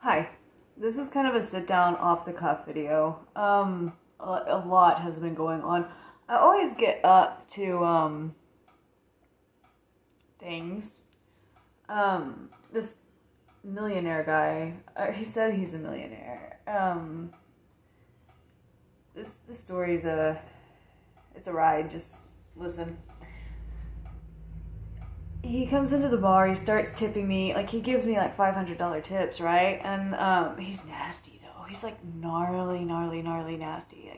Hi, this is kind of a sit down off the cuff video. A lot has been going on. I always get up to, things. This millionaire guy, he said he's a millionaire. This story's it's a ride, just listen. He comes into the bar, he starts tipping me, like he gives me like $500 tips, right? And he's nasty though. He's like gnarly nasty.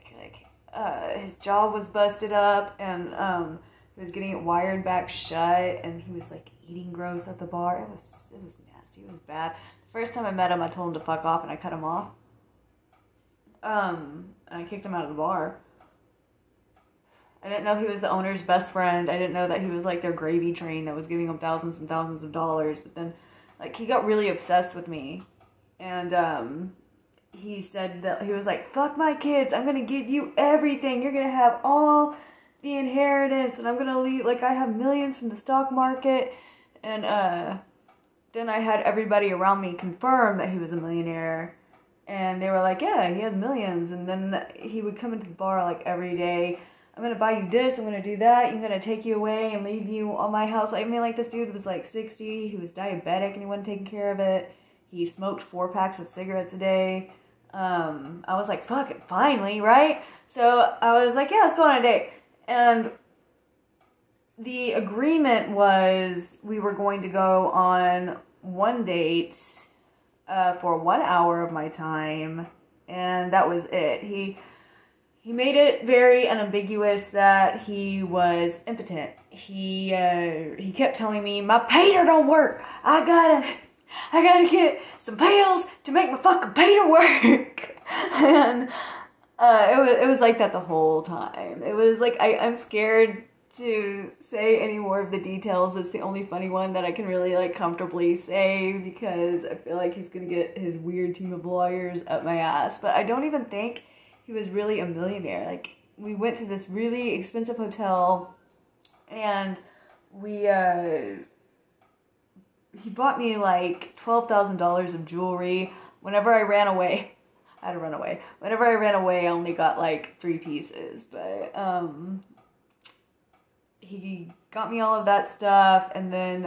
His jaw was busted up, and he was getting it wired back shut, and he was like eating gross at the bar. It was nasty. It was bad. The first time I met him, I told him to fuck off, and I cut him off. And I kicked him out of the bar. I didn't know he was the owner's best friend. I didn't know that he was like their gravy train that was giving them thousands and thousands of dollars. But then, like, he got really obsessed with me. And he said that he was like, fuck my kids. I'm going to give you everything. You're going to have all the inheritance. And I'm going to leave, like, I have millions from the stock market. And then I had everybody around me confirm that he was a millionaire. And they were like, yeah, he has millions. And then he would come into the bar like every day. I'm going to buy you this, I'm going to do that, I'm going to take you away and leave you on my house. I mean, like, this dude was like 60, he was diabetic and he wasn't taking care of it. He smoked 4 packs of cigarettes a day. I was like, fuck it, finally, right? So I was like, yeah, let's go on a date. And the agreement was we were going to go on one date for 1 hour of my time, and that was it. He made it very unambiguous that he was impotent. He kept telling me, my pater don't work. I gotta get some pills to make my fucking pater work. And it was like that the whole time. It was like, I'm scared to say any more of the details. It's the only funny one that I can really like comfortably say, because I feel like he's gonna get his weird team of lawyers up my ass. But I don't even think he was really a millionaire. Like, we went to this really expensive hotel, and he bought me like $12,000 of jewelry. Whenever I ran away, I had to run away. Whenever I ran away, I only got like 3 pieces, but he got me all of that stuff, and then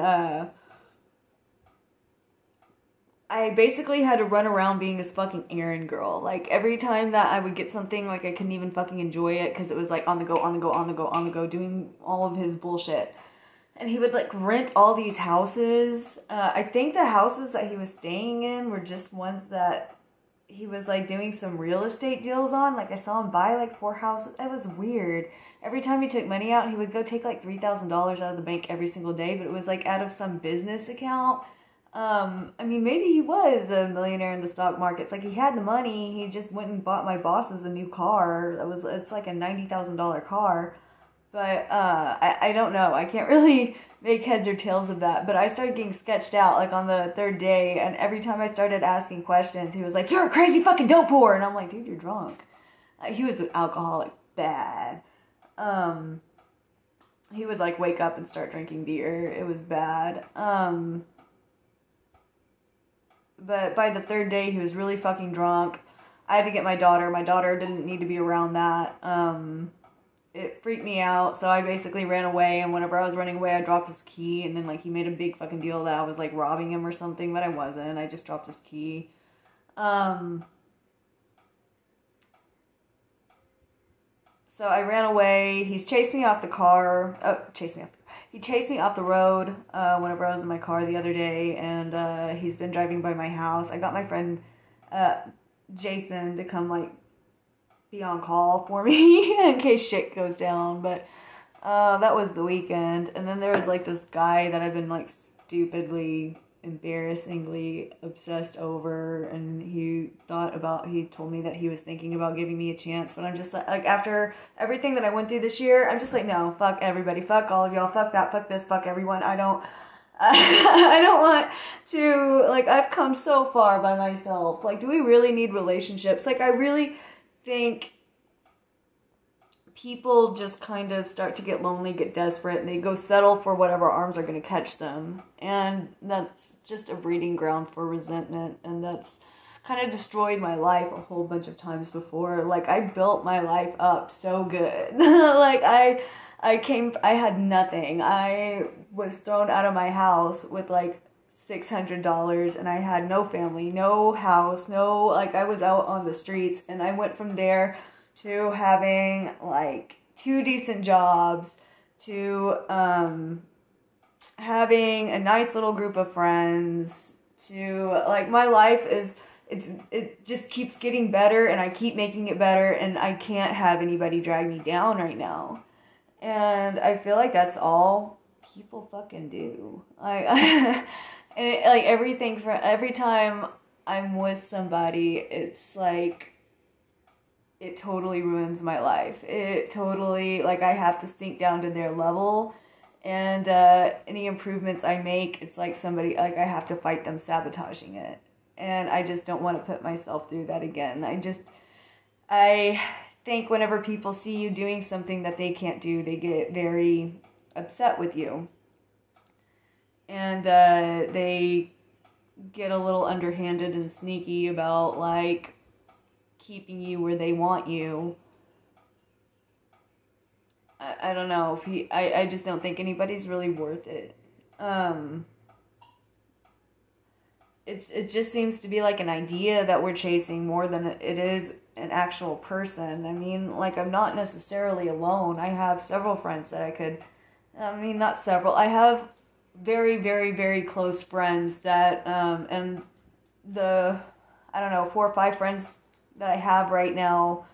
I basically had to run around being this fucking errand girl. Like, every time that I would get something, like, I couldn't even fucking enjoy it, because it was, like, on the go, doing all of his bullshit. And he would, like, rent all these houses. I think the houses that he was staying in were just ones that he was, like, doing some real estate deals on. Like, I saw him buy, like, 4 houses. It was weird. Every time he took money out, he would go take, like, $3,000 out of the bank every single day, but it was, like, out of some business account. I mean, maybe he was a millionaire in the stock markets. Like, he had the money. He just went and bought my bosses a new car. It's like a $90,000 car. But, I don't know. I can't really make heads or tails of that. But I started getting sketched out, like, on the 3rd day. And every time I started asking questions, he was like, you're a crazy fucking dope whore. And I'm like, dude, you're drunk. He was an alcoholic bad. He would, like, wake up and start drinking beer. It was bad. But by the 3rd day, he was really fucking drunk. I had to get my daughter. My daughter didn't need to be around that. It freaked me out, so I basically ran away, and whenever I was running away, I dropped his key, and then, like, he made a big fucking deal that I was, like, robbing him or something, but I wasn't. I just dropped his key. So I ran away. He's chased me off the car. He chased me off the road whenever I was in my car the other day, and he's been driving by my house. I got my friend Jason to come, like, be on call for me in case shit goes down, but that was the weekend. And then there was, like, this guy that I've been, like, stupidly, embarrassingly obsessed over, and he told me that he was thinking about giving me a chance, but I'm just like, after everything that I went through this year, I'm just like, no, fuck everybody, fuck all of y'all, fuck that, fuck this, fuck everyone. I don't want to, like, I've come so far by myself. Like, do we really need relationships? Like, I really think people just kind of start to get lonely, get desperate, and they go settle for whatever arms are going to catch them. And that's just a breeding ground for resentment, and that's kind of destroyed my life a whole bunch of times before. Like, I built my life up so good. Like, I had nothing. I was thrown out of my house with like $600, and I had no family, no house, no, like, I was out on the streets, and I went from there to having like 2 decent jobs, to having a nice little group of friends, to like, my life is, it just keeps getting better, and I keep making it better, and I can't have anybody drag me down right now. And I feel like that's all people fucking do. And like, everything, for every time I'm with somebody, it's like, it totally ruins my life. It totally, like, I have to sink down to their level, and any improvements I make, it's like somebody, like, I have to fight them sabotaging it. And I just don't want to put myself through that again. I think whenever people see you doing something that they can't do, they get very upset with you. And they get a little underhanded and sneaky about, like, keeping you where they want you. I don't know. I just don't think anybody's really worth it. It just seems to be like an idea that we're chasing more than it is an actual person. I mean, like, I'm not necessarily alone. I have several friends that not several. I have very, very, very close friends that, and the, I don't know, 4 or 5 friends that I have right now,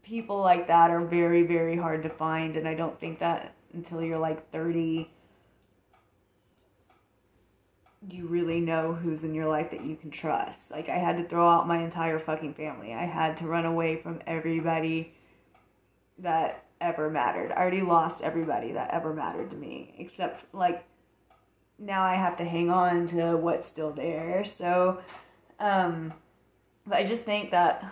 people like that are very, very hard to find, and I don't think that until you're like 30, you really know who's in your life that you can trust. Like, I had to throw out my entire fucking family. I had to run away from everybody that ever mattered. I already lost everybody that ever mattered to me, except, like, now I have to hang on to what's still there. So, but I just think that,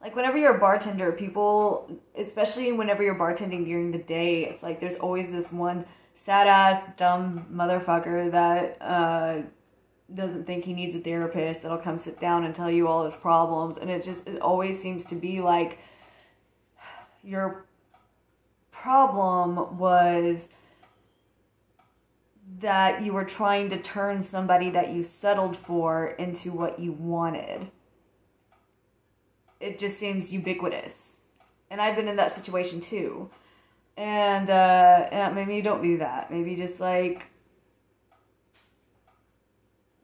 like, whenever you're a bartender, people, especially whenever you're bartending during the day, it's like there's always this one sad-ass, dumb motherfucker that doesn't think he needs a therapist, that'll come sit down and tell you all his problems. And it always seems to be like, your problem was that you were trying to turn somebody that you settled for into what you wanted. It just seems ubiquitous. And I've been in that situation too. And maybe you don't do that. Maybe just, like,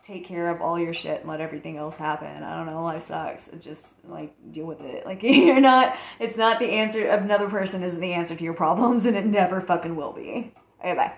take care of all your shit and let everything else happen. I don't know, life sucks. It just, like, deal with it. Like, it's not the answer. Another person isn't the answer to your problems, and it never fucking will be. Okay, bye.